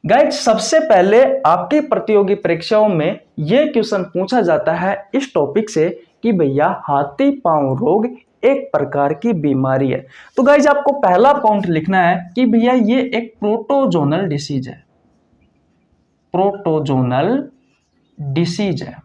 Guys सबसे पहले आपकी प्रतियोगी परीक्षाओं में यह क्वेश्चन पूछा जाता है इस टॉपिक से कि भैया हाथी पांव रोग एक प्रकार की बीमारी है। तो गाइज आपको पहला पॉइंट लिखना है कि भैया ये एक प्रोटोजोनल डिसीज है। प्रोटोजोनल डिसीज है।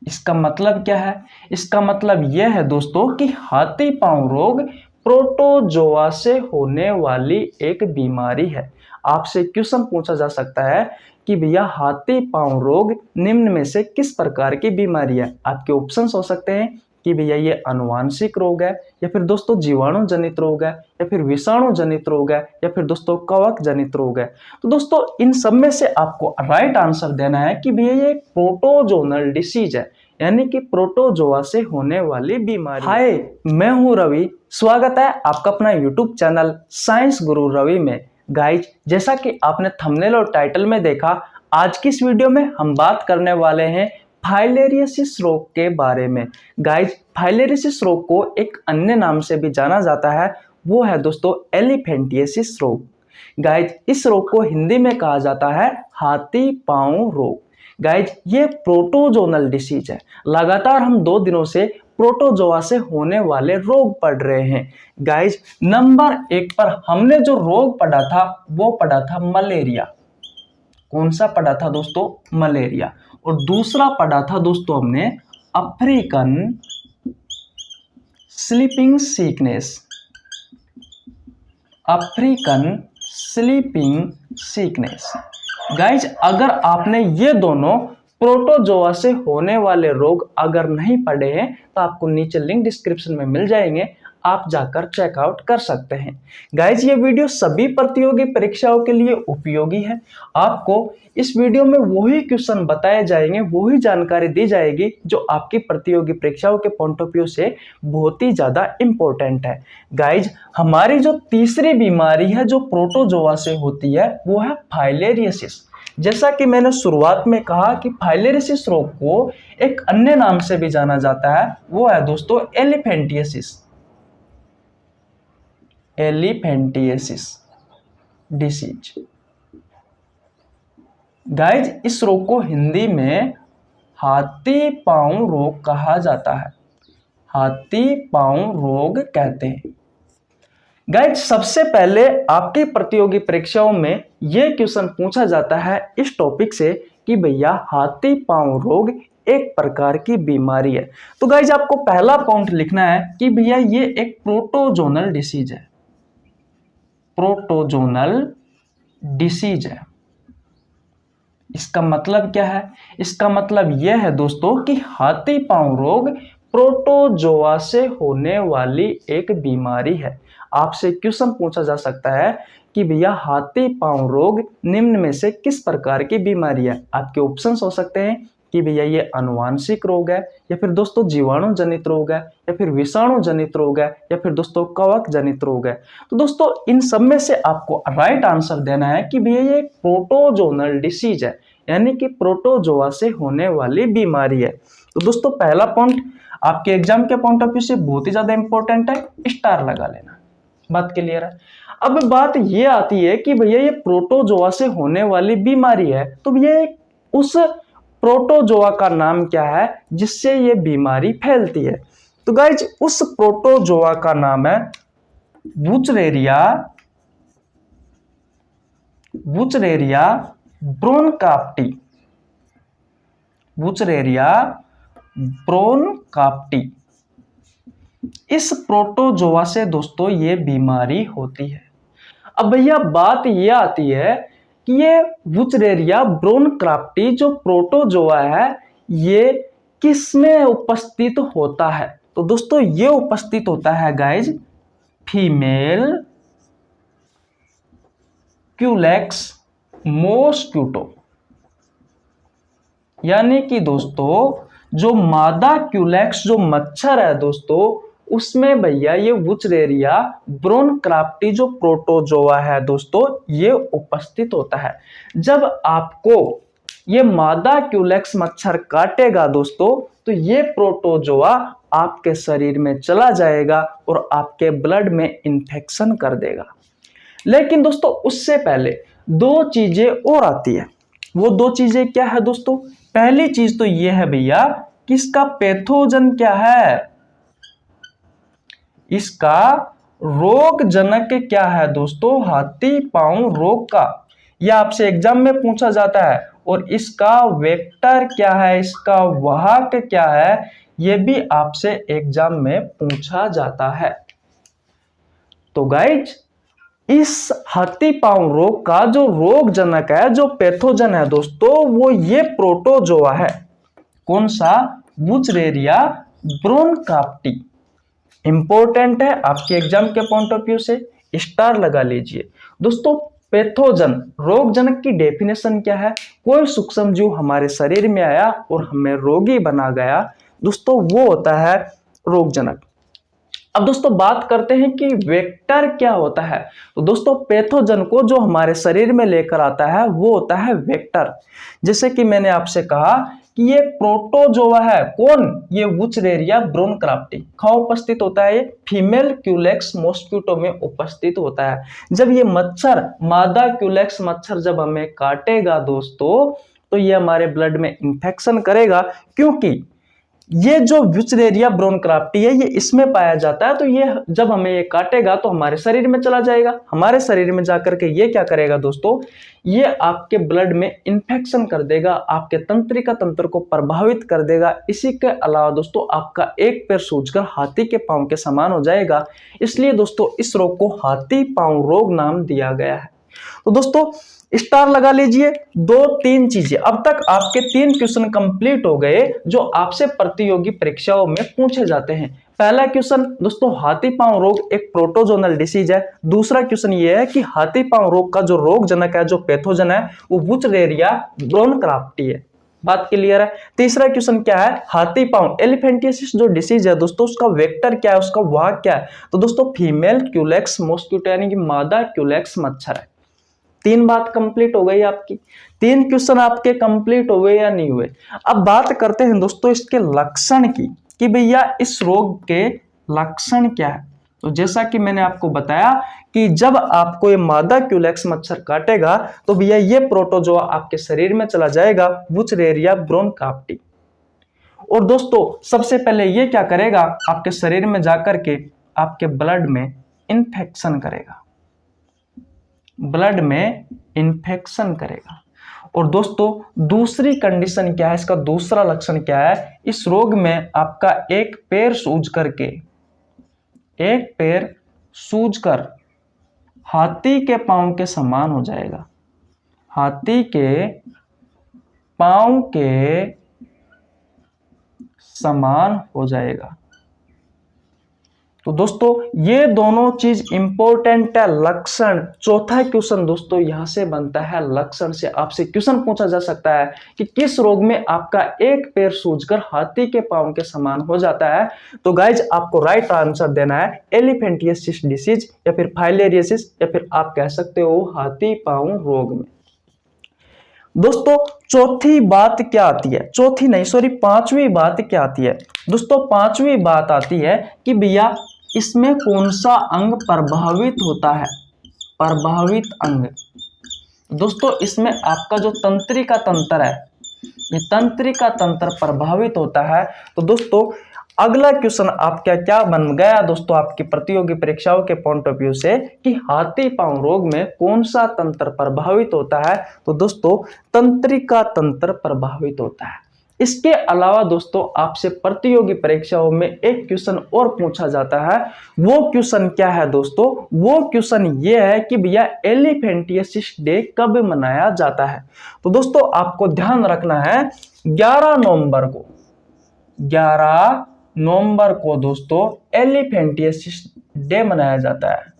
इसका मतलब क्या है? इसका मतलब यह है दोस्तों कि हाथी पांव रोग प्रोटोजोआ से होने वाली एक बीमारी है। आपसे क्वेश्चन पूछा जा सकता है कि भैया हाथी पांव रोग निम्न में से किस प्रकार की बीमारी है। आपके ऑप्शंस हो सकते हैं कि भैया ये अनुवांशिक रोग है, या फिर दोस्तों जीवाणु जनित रोग है, या फिर विषाणु जनित रोग है, या फिर दोस्तों कवक जनित रोग है। तो दोस्तों इन सब में से आपको राइट आंसर देना है कि भैया ये प्रोटोजोनल डिसीज है, यानी कि प्रोटोजोआ से होने वाली बीमारी। हाय, मैं हूं रवि। स्वागत है आपका अपना यूट्यूब चैनल साइंस गुरु रवि में। गाइज जैसा कि आपने थंबनेल और टाइटल में देखा, आज की इस वीडियो में हम बात करने वाले हैं फाइलेरियोसिस रोग के बारे में। गाइज फाइलेरियोसिस रोग को एक अन्य नाम से भी जाना जाता है, वो है दोस्तों एलिफेंटिएसिस रोग। गाइज इस रोग को हिंदी में कहा जाता है हाथी पांव रोग। गाइज ये प्रोटोजोनल डिसीज है। लगातार हम 2 दिनों से प्रोटोजोआ से होने वाले रोग पढ़ रहे हैं। गाइज नंबर 1 पर हमने जो रोग पढ़ा था वो पढ़ा था मलेरिया। कौन सा पढ़ा था दोस्तों? मलेरिया। और दूसरा पढ़ा था दोस्तों हमने African sleeping sickness. African sleeping sickness. Guys अगर आपने ये दोनों प्रोटोजोआ से होने वाले रोग अगर नहीं पढ़े हैं तो आपको नीचे लिंक डिस्क्रिप्शन में मिल जाएंगे, आप जाकर चेकआउट कर सकते हैं। गाइज ये वीडियो सभी प्रतियोगी परीक्षाओं के लिए उपयोगी है। आपको इस वीडियो में वही क्वेश्चन बताए जाएंगे, वही जानकारी दी जाएगी जो आपकी प्रतियोगी परीक्षाओं के पॉइंट ऑफ व्यू से बहुत ही ज्यादा इंपॉर्टेंट है। गाइज हमारी जो तीसरी बीमारी है जो प्रोटोजोआ से होती है वो है फाइलेरियोसिस। जैसा कि मैंने शुरुआत में कहा कि फाइलेरियोसिस रोग को एक अन्य नाम से भी जाना जाता है, वो है दोस्तों एलिफेंटिएसिस। एलिफेंटिएसिस डिसीज। गाइज इस रोग को हिंदी में हाथी पांव रोग कहा जाता है। हाथी पांव रोग कहते हैं। गाइज सबसे पहले आपकी प्रतियोगी परीक्षाओं में यह क्वेश्चन पूछा जाता है इस टॉपिक से कि भैया हाथी पांव रोग एक प्रकार की बीमारी है। तो गाइज आपको पहला पॉइंट लिखना है कि भैया ये एक प्रोटोजोनल डिसीज है। प्रोटोजोनल डिसीज है। इसका मतलब क्या है? इसका मतलब यह है दोस्तों कि हाथी पांव रोग प्रोटोजोआ से होने वाली एक बीमारी है। आपसे क्वेश्चन पूछा जा सकता है कि भैया हाथी पांव रोग निम्न में से किस प्रकार की बीमारी है। आपके ऑप्शंस हो सकते हैं कि भैया ये अनुवांशिक रोग है, या फिर दोस्तों जीवाणु जनित रोग है, या फिर विषाणु जनित रोग है, या फिर दोस्तों कवक जनित रोग है। तो दोस्तों इन सब में से आपको राइट आंसर देना है कि भैया ये प्रोटोजोनल डिसीज है, यानी कि प्रोटोजोआ से होने वाली बीमारी है। तो दोस्तों पहला पॉइंट आपके एग्जाम के पॉइंट ऑफ व्यू से बहुत ही ज्यादा इंपॉर्टेंट है, स्टार लगा लेना। बात क्लियर है? अब बात ये आती है कि भैया ये प्रोटोजोआ से होने वाली बीमारी है, तो भैया उस प्रोटोजोआ का नाम क्या है जिससे ये बीमारी फैलती है? तो गाइज उस प्रोटोजोआ का नाम है वुचरेरिया ब्रोनकाप्टी। वुचरेरिया ब्रोनकाप्टी। इस प्रोटोजोआ से दोस्तों ये बीमारी होती है। अब भैया बात ये आती है कि ये वुचरेरिया ब्रोनकाप्टी जो प्रोटोजोआ है ये किसमें उपस्थित होता है? तो दोस्तों ये उपस्थित होता है गाइज फीमेल क्यूलेक्स मॉस्क्यूटो। यानी कि दोस्तों जो मादा क्यूलेक्स जो मच्छर है दोस्तों उसमें भैया ये वुचरेरिया ब्रोनकाप्टी जो प्रोटोजोआ है दोस्तों ये उपस्थित होता है। जब आपको ये मादा क्यूलेक्स मच्छर काटेगा दोस्तों तो ये प्रोटोजोआ आपके शरीर में चला जाएगा और आपके ब्लड में इंफेक्शन कर देगा। लेकिन दोस्तों उससे पहले दो चीजें और आती है। वो दो चीजें क्या है दोस्तों? पहली चीज तो ये है भैया कि इसका पैथोजन क्या है, इसका रोग जनक क्या है दोस्तों, हाथी पांव रोग का। यह आपसे एग्जाम में पूछा जाता है। और इसका वेक्टर क्या है, इसका वाहक क्या है, यह भी आपसे एग्जाम में पूछा जाता है। तो गाइज इस हाथी पांव रोग का जो रोग जनक है, जो पैथोजन है दोस्तों, वो ये प्रोटोजोआ है। कौन सा? बुचरेरिया ब्रोनकार्प्टी। इंपॉर्टेंट है आपके एग्जाम के पॉइंट ऑफ व्यू से, स्टार लगा लीजिए। दोस्तों पैथोजन रोगजनक की डेफिनेशन क्या है? कोई सूक्ष्म जीव हमारे शरीर में आया और हमें रोगी बना गया, दोस्तों वो होता है रोगजनक। अब दोस्तों बात करते हैं कि वेक्टर क्या होता है। तो दोस्तों पैथोजन को जो हमारे शरीर में लेकर आता है वो होता है वेक्टर। जैसे कि मैंने आपसे कहा कि ये प्रोटोजोआ है। कौन? ये वुचरेरिया ब्रोनकार्प्टी। कहाँ उपस्थित होता है? ये फीमेल क्यूलेक्स मॉस्किटो में उपस्थित होता है। जब ये मच्छर, मादा क्यूलेक्स मच्छर जब हमें काटेगा दोस्तों, तो ये हमारे ब्लड में इंफेक्शन करेगा, क्योंकि ये जो वुचरेरिया ब्रोनकार्प्टी है ये इसमें पाया जाता है। तो ये जब हमें ये काटेगा तो हमारे शरीर में चला जाएगा। हमारे शरीर में जाकर के ये क्या करेगा दोस्तों, ये आपके ब्लड में इंफेक्शन कर देगा, आपके तंत्रिका तंत्र को प्रभावित कर देगा। इसी के अलावा दोस्तों आपका एक पैर सूजकर हाथी के पांव के समान हो जाएगा। इसलिए दोस्तों इस रोग को हाथी पांव रोग नाम दिया गया है। तो दोस्तों स्टार लगा लीजिए। दो तीन चीजें, अब तक आपके 3 क्वेश्चन कंप्लीट हो गए जो आपसे प्रतियोगी परीक्षाओं में पूछे जाते हैं। पहला क्वेश्चन दोस्तों, हाथी पांव रोग एक प्रोटोजोनल डिसीज है। दूसरा क्वेश्चन ये है कि हाथी पांव रोग का जो रोग जनक है, जो पैथोजन है, वो वुचरेरिया ब्रोनकार्प्टी है। बात क्लियर है। तीसरा क्वेश्चन क्या है? हाथी पांव एलिफेंटियासिस जो डिसीज है दोस्तों, उसका वेक्टर क्या है, उसका वाहक क्या है? तो दोस्तों फीमेल क्यूलेक्स मॉस्किटो यानी कि मादा क्यूलेक्स मच्छर है। 3 बात कंप्लीट हो गई आपकी। 3 क्वेश्चन आपके कंप्लीट हो गए या नहीं हुए? अब बात करते हैं दोस्तों इसके लक्षण की, कि भैया इस रोग के लक्षण क्या है। तो जैसा कि मैंने आपको बताया कि जब आपको ये मादा क्यूलेक्स मच्छर काटेगा तो भैया ये प्रोटोजोआ आपके शरीर में चला जाएगा, वुचरेरिया ब्रोनकार्प्टी। और दोस्तों सबसे पहले ये क्या करेगा, आपके शरीर में जाकर के आपके ब्लड में इंफेक्शन करेगा, ब्लड में इंफेक्शन करेगा। और दोस्तों दूसरी कंडीशन क्या है, इसका दूसरा लक्षण क्या है? इस रोग में आपका एक पैर सूज कर हाथी के पांव के समान हो जाएगा, हाथी के पांव के समान हो जाएगा। तो दोस्तों ये दोनों चीज इंपॉर्टेंट है। लक्षण, चौथा क्वेश्चन दोस्तों यहां से बनता है लक्षण से। आपसे क्वेश्चन पूछा जा सकता है कि किस रोग में आपका एक पैर सूजकर हाथी के पांव के समान हो जाता है। तो गाइज आपको राइट आंसर देना है एलिफेंटियासिस डिसीज, या फिर फाइलेरियासिस, या फिर आप कह सकते हो हाथी पांव रोग में। दोस्तों चौथी बात क्या आती है, चौथी नहीं सॉरी पांचवी बात क्या आती है दोस्तों? पांचवी बात आती है कि भैया इसमें कौन सा अंग प्रभावित होता है, प्रभावित अंग। दोस्तों इसमें आपका जो तंत्रिका तंत्र है, ये तंत्रिका तंत्र प्रभावित होता है। तो दोस्तों अगला क्वेश्चन आपका क्या बन गया दोस्तों आपकी प्रतियोगी परीक्षाओं के पॉइंट ऑफ व्यू से, कि हाथी पांव रोग में कौन सा तंत्र प्रभावित होता है? तो दोस्तों तंत्रिका तंत्र प्रभावित होता है। इसके अलावा दोस्तों आपसे प्रतियोगी परीक्षाओं में एक क्वेश्चन और पूछा जाता है। वो क्वेश्चन क्या है दोस्तों? वो क्वेश्चन ये है कि भैया एलिफेंटियासिस डे कब मनाया जाता है? तो दोस्तों आपको ध्यान रखना है 11 नवंबर को दोस्तों एलिफेंटियासिस डे मनाया जाता है।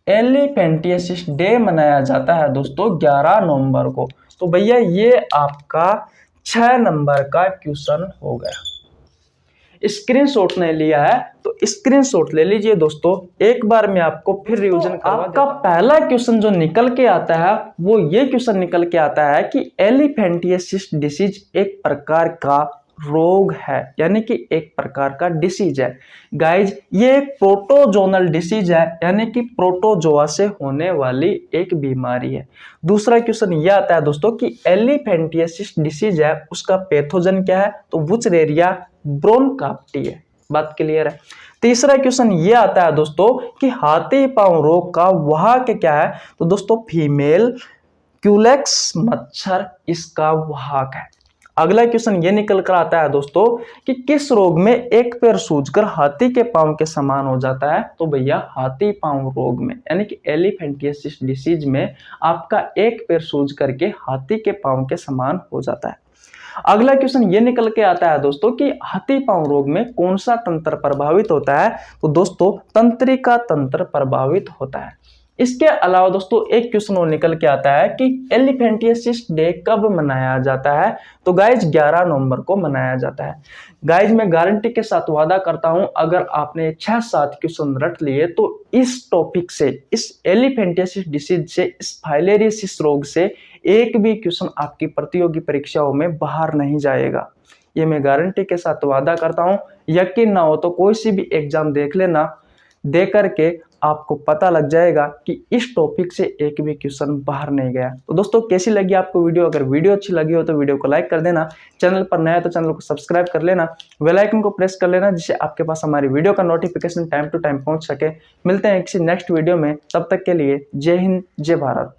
एलिफेंटियासिस डे मनाया जाता है दोस्तों 11 नवंबर को। तो भैया ये आपका 6 नंबर का क्वेश्चन हो गया। स्क्रीनशॉट नहीं लिया है तो स्क्रीनशॉट ले लीजिए दोस्तों। एक बार मैं आपको फिर रिवीजन करवा देता हूं। आपका पहला क्वेश्चन जो निकल के आता है वो ये क्वेश्चन निकल के आता है कि एलिफेंटियासिस डिसीज एक प्रकार का रोग है, यानी कि एक प्रकार का डिसीज है। गाइज ये एक प्रोटोजोनल डिसीज है, यानी कि प्रोटोजोआ से होने वाली एक बीमारी है। दूसरा क्वेश्चन ये आता है दोस्तों कि एलिफेंटियासिस डिसीज है, उसका पैथोजन क्या है, तो वुचरेरिया ब्रोनकार्प्टी है। बात क्लियर है। तीसरा क्वेश्चन ये आता है दोस्तों कि हाथी पांव रोग का वाहक क्या है, तो दोस्तों फीमेल क्यूलेक्स मच्छर इसका वाहक है। अगला क्वेश्चन ये निकल कर आता है दोस्तों कि किस रोग में एक पैर सूजकर हाथी के पांव के समान हो जाता है, तो भैया हाथी पांव रोग में, यानी कि एलिफेंटियासिस डिसीज में आपका एक पैर सूज करके हाथी के पांव के समान हो जाता है। अगला क्वेश्चन ये निकल के आता है दोस्तों कि हाथी पांव रोग में कौन सा तंत्र प्रभावित होता है, तो दोस्तों तंत्रिका तंत्र प्रभावित होता है। इसके अलावा दोस्तों एक क्वेश्चन और निकल के आता है कि एलिफेंटियासिस डे कब मनाया जाता है, तो गाइज 11 नवंबर को मनाया जाता है। गाइज मैं गारंटी के साथ वादा करता हूं अगर आपने 6-7 क्वेश्चन रट लिए तो इस टॉपिक से, इस एलिफेंटियासिस डिसीज से, इस फाइलेरियोसिस रोग से एक भी क्वेश्चन आपकी प्रतियोगी परीक्षाओं में बाहर नहीं जाएगा। ये मैं गारंटी के साथ वादा करता हूं। यकीन ना हो तो कोई सी भी एग्जाम देख लेना, दे करके आपको पता लग जाएगा कि इस टॉपिक से एक भी क्वेश्चन बाहर नहीं गया। तो दोस्तों कैसी लगी आपको वीडियो? अगर वीडियो अच्छी लगी हो तो वीडियो को लाइक कर देना, चैनल पर नया है तो चैनल को सब्सक्राइब कर लेना, बेल आइकन को प्रेस कर लेना जिससे आपके पास हमारी वीडियो का नोटिफिकेशन टाइम टू टाइम पहुंच सके। मिलते हैं किसी नेक्स्ट वीडियो में, तब तक के लिए जय हिंद जय भारत।